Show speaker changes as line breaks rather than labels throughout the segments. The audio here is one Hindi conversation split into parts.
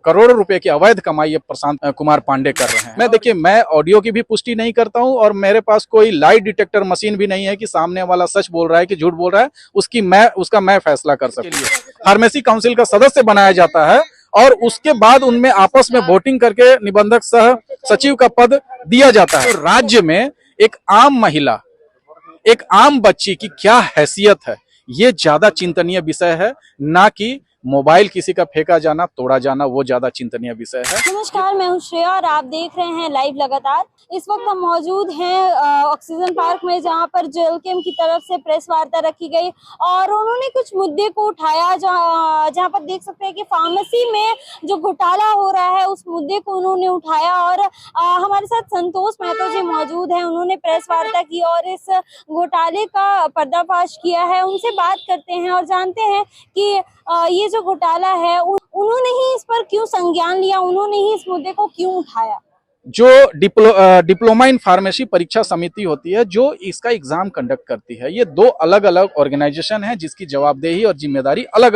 करोड़ों रुपए की अवैध कमाई प्रशांत कुमार पांडे कर रहे हैं। देखिए, मैं ऑडियो की भी पुष्टि नहीं करता हूं और मेरे पास कोई लाई डिटेक्टर मशीन भी नहीं है कि सामने वाला सच बोल रहा है कि झूठ बोल रहा है, उसका मैं फैसला कर सकूं। फार्मेसी काउंसिल का सदस्य बनाया जाता है और उसके बाद उनमें आपस में वोटिंग करके निबंधक सह सचिव का पद दिया जाता है। तो राज्य में एक आम महिला, एक आम बच्ची की क्या हैसियत है, ये ज्यादा चिंतनीय विषय है, ना कि मोबाइल किसी का फेंका जाना, तोड़ा जाना, वो ज्यादा चिंतनीय विषय है।
नमस्कार, मैं हूं श्रेया और आप देख रहे हैं लाइव लगातार। इस वक्त हम मौजूद हैं ऑक्सीजन पार्क में, जहां पर जेएलकेएम की तरफ से प्रेस वार्ता रखी गई और उन्होंने कुछ मुद्दे को उठाया, जहां पर देख सकते हैं कि फार्मेसी में जो घोटाला हो रहा है उस मुद्दे को उन्होंने उठाया। और हमारे साथ संतोष महतो जी मौजूद हैं, उन्होंने प्रेस वार्ता की और इस घोटाले का पर्दाफाश किया है। उनसे बात करते हैं और जानते हैं कि ये जो घोटाला है उन्होंने ही इस पर क्यों संज्ञान लिया, उन्होंने ही इस मुद्दे को क्यों उठाया।
जो डिप्लोमा इन फार्मेसी परीक्षा समिति होती है जो इसका एग्जाम कंडक्ट करती है, ये दो अलग अलग ऑर्गेनाइजेशन है जिसकी जवाबदेही और जिम्मेदारी अलग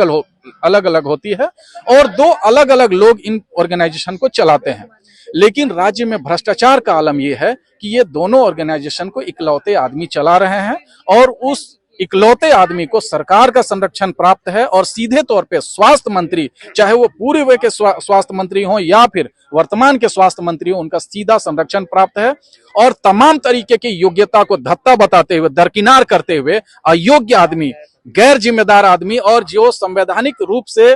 अलग होती है और दो अलग अलग लोग इन ऑर्गेनाइजेशन को चलाते हैं। लेकिन राज्य में भ्रष्टाचार का आलम यह है कि ये दोनों ऑर्गेनाइजेशन को इकलौते आदमी चला रहे हैं और उस इकलौते आदमी को सरकार का संरक्षण प्राप्त है और सीधे तौर पे स्वास्थ्य मंत्री, चाहे वो पूर्व के स्वास्थ्य मंत्री हो या फिर वर्तमान के स्वास्थ्य मंत्री हो, उनका सीधा संरक्षण प्राप्त है और तमाम तरीके की योग्यता को धत्ता बताते हुए, दरकिनार करते हुए अयोग्य आदमी, गैर जिम्मेदार आदमी और जो संवैधानिक रूप से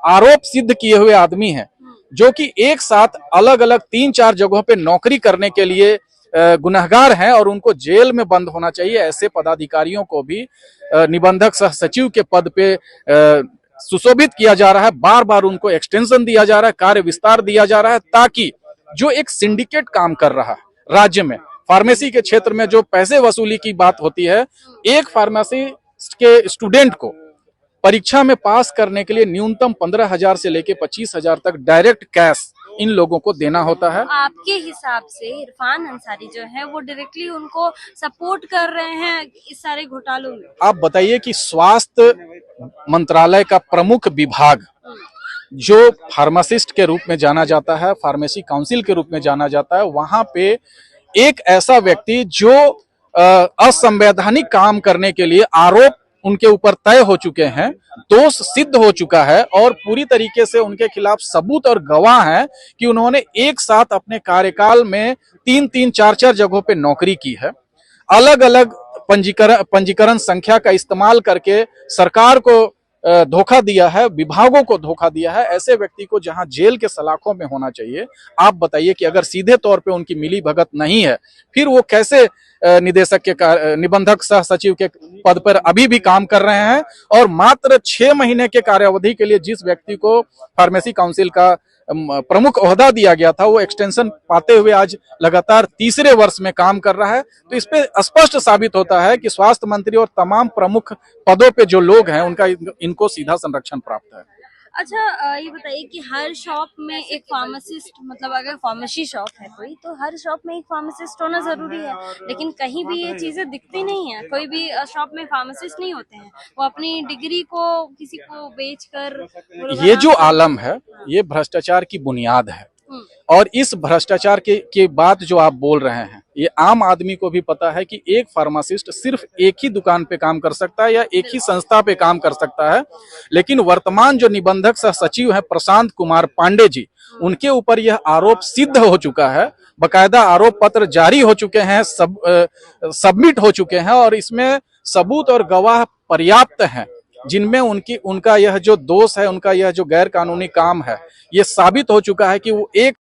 आरोप सिद्ध किए हुए आदमी है, जो कि एक साथ अलग अलग 3-4 जगहों पे नौकरी करने के लिए गुनहगार हैं और उनको जेल में बंद होना चाहिए, ऐसे पदाधिकारियों को भी निबंधक सह सचिव के पद पे सुशोभित किया जा रहा है। बार बार उनको एक्सटेंशन दिया जा रहा है, कार्य विस्तार दिया जा रहा है, ताकि जो एक सिंडिकेट काम कर रहा है राज्य में फार्मेसी के क्षेत्र में, जो पैसे वसूली की बात होती है, एक फार्मेसी के स्टूडेंट को परीक्षा में पास करने के लिए न्यूनतम 15,000 से लेके 25,000 तक डायरेक्ट कैश इन लोगों को देना होता है।
आपके हिसाब से इरफान अंसारी जो है वो डायरेक्टली उनको सपोर्ट कर रहे हैं इस सारे घोटालों में? आप
बताइए कि स्वास्थ्य मंत्रालय का प्रमुख विभाग जो फार्मासिस्ट के रूप में जाना जाता है, फार्मेसी काउंसिल के रूप में जाना जाता है, वहां पे एक ऐसा व्यक्ति जो असंवैधानिक काम करने के लिए आरोप उनके ऊपर तय हो चुके हैं, दोष सिद्ध हो चुका है और पूरी तरीके से उनके खिलाफ सबूत और गवाह हैं कि उन्होंने एक साथ अपने कार्यकाल में 3-3, 4-4 जगहों पे नौकरी की है, अलग अलग पंजीकरण संख्या का इस्तेमाल करके सरकार को धोखा दिया है, विभागों को धोखा दिया है। ऐसे व्यक्ति को जहां जेल के सलाखों में होना चाहिए, आप बताइए कि अगर सीधे तौर पे उनकी मिली भगत नहीं है, फिर वो कैसे निदेशक के निबंधक सह सचिव के पद पर अभी भी काम कर रहे हैं। और मात्र 6 महीने के कार्यावधि के लिए जिस व्यक्ति को फार्मेसी काउंसिल का प्रमुख ओहदा दिया गया था, वो एक्सटेंशन पाते हुए आज लगातार तीसरे वर्ष में काम कर रहा है। तो इस पे स्पष्ट साबित होता है कि स्वास्थ्य मंत्री और तमाम प्रमुख पदों पे जो लोग हैं उनका इनको सीधा संरक्षण प्राप्त है।
अच्छा, ये बताइए कि हर शॉप में एक फार्मासिस्ट, मतलब अगर फार्मेसी शॉप है कोई, तो हर शॉप में एक फार्मासिस्ट होना जरूरी है, लेकिन कहीं भी ये चीजें दिखती नहीं है। कोई भी शॉप में फार्मासिस्ट नहीं होते हैं, वो अपनी डिग्री को किसी को बेचकर।
ये जो आलम है ये भ्रष्टाचार की बुनियाद है और इस भ्रष्टाचार के बात जो आप बोल रहे हैं, ये आम आदमी को भी पता है कि एक फार्मासिस्ट सिर्फ एक ही दुकान पे काम कर सकता है या एक ही संस्था पे काम कर सकता है। लेकिन वर्तमान जो निबंधक सह सचिव है प्रशांत कुमार पांडे जी, उनके ऊपर यह आरोप सिद्ध हो चुका है, बकायदा आरोप पत्र जारी हो चुके हैं, सबमिट हो चुके हैं और इसमें सबूत और गवाह पर्याप्त हैं, जिनमें उनका यह जो दोष है, उनका यह जो गैर कानूनी काम है, ये साबित हो चुका है कि वो एक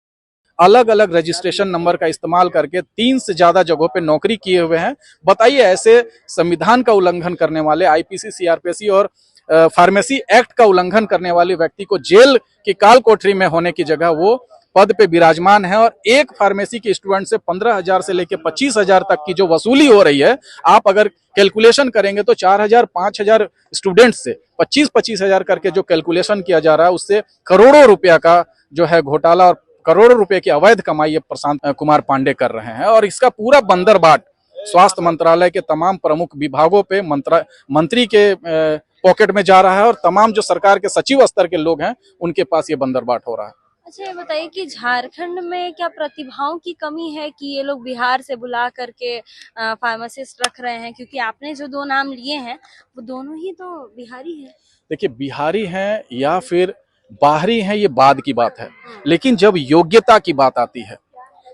अलग अलग रजिस्ट्रेशन नंबर का इस्तेमाल करके 3 से ज्यादा जगहों पे नौकरी किए हुए हैं। बताइए, ऐसे संविधान का उल्लंघन करने वाले, आईपीसी, सीआरपीसी और फार्मेसी एक्ट का उल्लंघन करने वाले व्यक्ति को जेल की काल कोठरी में होने की जगह वो पद पे विराजमान है और एक फार्मेसी के स्टूडेंट से 15,000 से लेकर 25,000 तक की जो वसूली हो रही है, आप अगर कैलकुलेशन करेंगे तो 4,000, 5,000 स्टूडेंट से 25,000 करके जो कैलकुलेशन किया जा रहा है, उससे करोड़ों रुपया का जो है घोटाला और करोड़ों रुपए की अवैध कमाई प्रशांत कुमार पांडे कर रहे हैं। और इसका पूरा बंदरबाट स्वास्थ्य मंत्रालय के तमाम प्रमुख विभागों पे मंत्री के पॉकेट में जा रहा है और तमाम जो सरकार के सचिव स्तर के लोग हैं उनके पास ये बंदरबाट हो रहा है।
अच्छा, ये बताइए कि झारखंड में क्या प्रतिभाओं की कमी है कि ये लोग बिहार से बुला करके फार्मासिस्ट रख रहे हैं, क्योंकि आपने जो दो नाम लिए हैं वो दोनों ही तो बिहारी हैं।
देखिए, बिहारी हैं या फिर बाहरी हैं, ये बाद की बात है, लेकिन जब योग्यता की बात आती है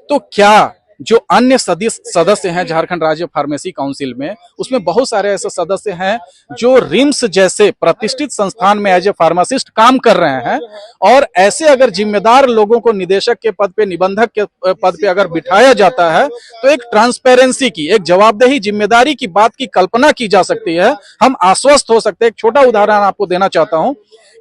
तो क्या जो अन्य सदस्य हैं झारखंड राज्य फार्मेसी काउंसिल में, उसमें बहुत सारे ऐसे सदस्य हैं जो रिम्स जैसे प्रतिष्ठित संस्थान में एज ए फार्मासिस्ट काम कर रहे हैं, और ऐसे अगर जिम्मेदार लोगों को निदेशक के पद पे, निबंधक के पद पे अगर बिठाया जाता है तो एक ट्रांसपेरेंसी की, एक जवाबदेही, जिम्मेदारी की बात की कल्पना की जा सकती है। हम आश्वस्त हो सकते हैं। एक छोटा उदाहरण आपको देना चाहता हूं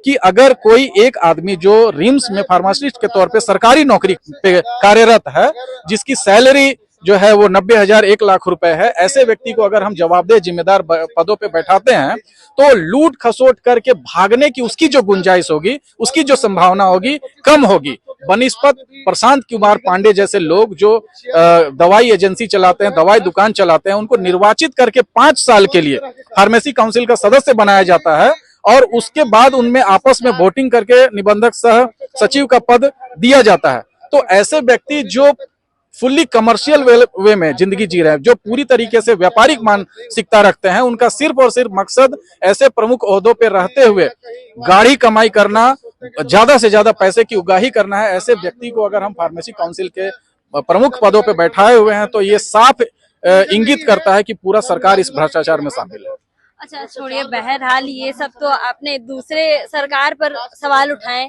कि अगर कोई एक आदमी जो रिम्स में फार्मासिस्ट के तौर पे सरकारी नौकरी पे कार्यरत है, जिसकी सैलरी जो है वो 90,000 1 लाख रुपए है, ऐसे व्यक्ति को अगर हम जवाबदेह जिम्मेदार पदों पे बैठाते हैं तो लूट खसोट करके भागने की उसकी जो गुंजाइश होगी, उसकी जो संभावना होगी, कम होगी। बनिस्पत प्रशांत कुमार पांडे जैसे लोग जो दवाई एजेंसी चलाते हैं, दवाई दुकान चलाते हैं, उनको निर्वाचित करके 5 साल के लिए फार्मेसी काउंसिल का सदस्य बनाया जाता है और उसके बाद उनमें आपस में वोटिंग करके निबंधक सह सचिव का पद दिया जाता है। तो ऐसे व्यक्ति जो फुल्ली कमर्शियल वे में जिंदगी जी रहे हैं, जो पूरी तरीके से व्यापारिक मानसिकता रखते हैं, उनका सिर्फ और सिर्फ मकसद ऐसे प्रमुख ओहदों पे रहते हुए गाढ़ी कमाई करना, ज्यादा से ज्यादा पैसे की उगाही करना है, ऐसे व्यक्ति को अगर हम फार्मेसी काउंसिल के प्रमुख पदों पे बैठाए हुए हैं तो ये साफ इंगित करता है कि पूरा सरकार इस भ्रष्टाचार में शामिल है।
अच्छा, छोड़िए, बहरहाल ये सब तो आपने दूसरे सरकार पर सवाल उठाए।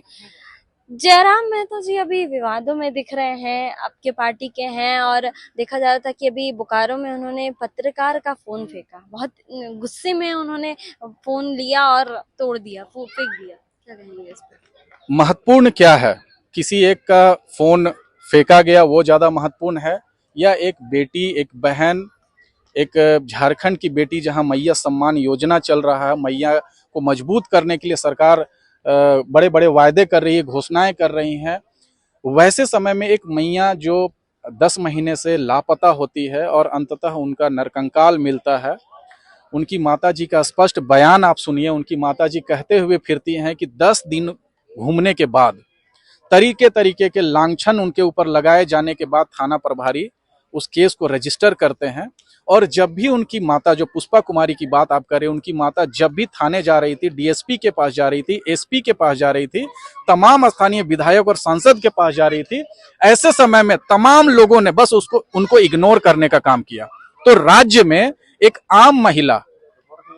जयराम मेहता जी अभी विवादों में दिख रहे हैं, आपके पार्टी के हैं, और देखा जा रहा था कि अभी बोकारो में उन्होंने पत्रकार का फोन फेंका, बहुत गुस्से में उन्होंने फोन लिया और तोड़ दिया, फेंक दिया। क्या कहेंगे इस पर?
महत्वपूर्ण क्या है, किसी एक का फोन फेंका गया वो ज्यादा महत्वपूर्ण है, या एक बेटी, एक बहन, एक झारखंड की बेटी, जहां मैया सम्मान योजना चल रहा है, मैया को मजबूत करने के लिए सरकार बड़े बड़े वायदे कर रही है, घोषणाएं कर रही हैं, वैसे समय में एक मैया जो 10 महीने से लापता होती है और अंततः उनका नरकंकाल मिलता है। उनकी माताजी का स्पष्ट बयान आप सुनिए। उनकी माताजी कहते हुए फिरती हैं कि 10 दिन घूमने के बाद, तरीके तरीके के लांछन उनके ऊपर लगाए जाने के बाद थाना प्रभारी उस केस को रजिस्टर करते हैं, और जब भी उनकी माता, जो पुष्पा कुमारी की बात आप करें, उनकी माता जब भी थाने जा रही थी, डीएसपी के पास जा रही थी, एसपी के पास जा रही थी, तमाम स्थानीय विधायक और सांसद के पास जा रही थी, ऐसे समय में तमाम लोगों ने बस उनको इग्नोर करने का काम किया। तो राज्य में एक आम महिला,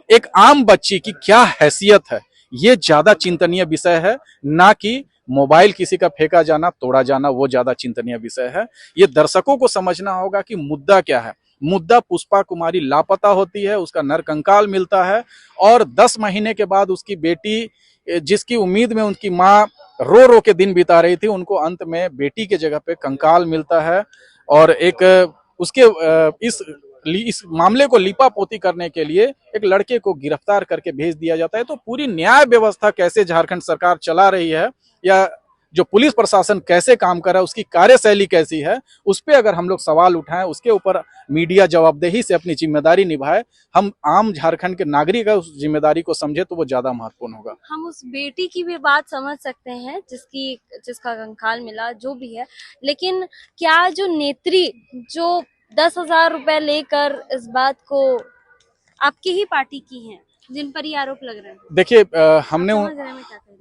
एक आम बच्ची की क्या हैसियत है, ये ज्यादा चिंतनीय विषय है, ना कि मोबाइल किसी का फेंका जाना, तोड़ा जाना, वो ज्यादा चिंतनीय विषय है। ये दर्शकों को समझना होगा कि मुद्दा क्या है। मुद्दा पुष्पा कुमारी लापता होती है, उसका नरकंकाल मिलता है, और 10 महीने के बाद उसकी बेटी, जिसकी उम्मीद में उनकी माँ रो रो के दिन बिता रही थी, उनको अंत में बेटी के जगह पे कंकाल मिलता है, और एक उसके इस मामले को लीपापोती करने के लिए एक लड़के को गिरफ्तार करके भेज दिया जाता है। तो पूरी न्याय व्यवस्था कैसे झारखंड सरकार चला रही है, या जो पुलिस प्रशासन कैसे काम कर रहा है, उसकी कार्यशैली कैसी है, उस पे अगर हम लोग सवाल उठाएं, उसके ऊपर मीडिया जवाबदेही से अपनी जिम्मेदारी निभाए, हम आम झारखंड के नागरिक उस जिम्मेदारी को समझे, तो वो ज्यादा महत्वपूर्ण होगा।
हम उस बेटी की भी बात समझ सकते हैं जिसका कंकाल मिला, जो भी है, लेकिन क्या जो नेत्री जो 10,000 रुपए लेकर इस बात को, आपकी ही पार्टी की हैं, जिन पर ये आरोप लग रहे हैं?
देखिए,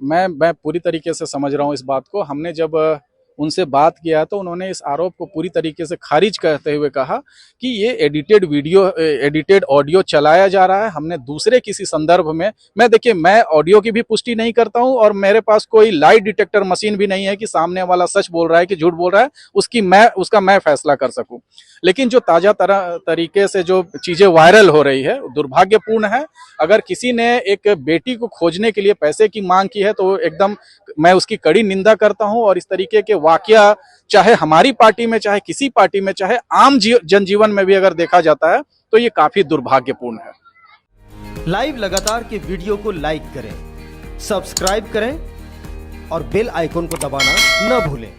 मैं
मैं पूरी तरीके से समझ रहा हूँ इस बात को। हमने जब उनसे बात किया तो उन्होंने इस आरोप को पूरी तरीके से खारिज करते हुए कहा कि ये एडिटेड ऑडियो चलाया जा रहा है। हमने दूसरे किसी संदर्भ में, देखिए, मैं ऑडियो की भी पुष्टि नहीं करता हूं, और मेरे पास कोई लाई डिटेक्टर मशीन भी नहीं है कि सामने वाला सच बोल रहा है कि झूठ बोल रहा है, उसका मैं फैसला कर सकूं। लेकिन जो ताजा तरीके से जो चीजें वायरल हो रही है, दुर्भाग्यपूर्ण है। अगर किसी ने एक बेटी को खोजने के लिए पैसे की मांग की है तो एकदम मैं उसकी कड़ी निंदा करता हूं, और इस तरीके के वाकया चाहे हमारी पार्टी में, चाहे किसी पार्टी में, चाहे आम जनजीवन में भी अगर देखा जाता है तो ये काफी दुर्भाग्यपूर्ण है।
लाइव लगातार के वीडियो को लाइक करें, सब्सक्राइब करें और बेल आइकन को दबाना न भूलें।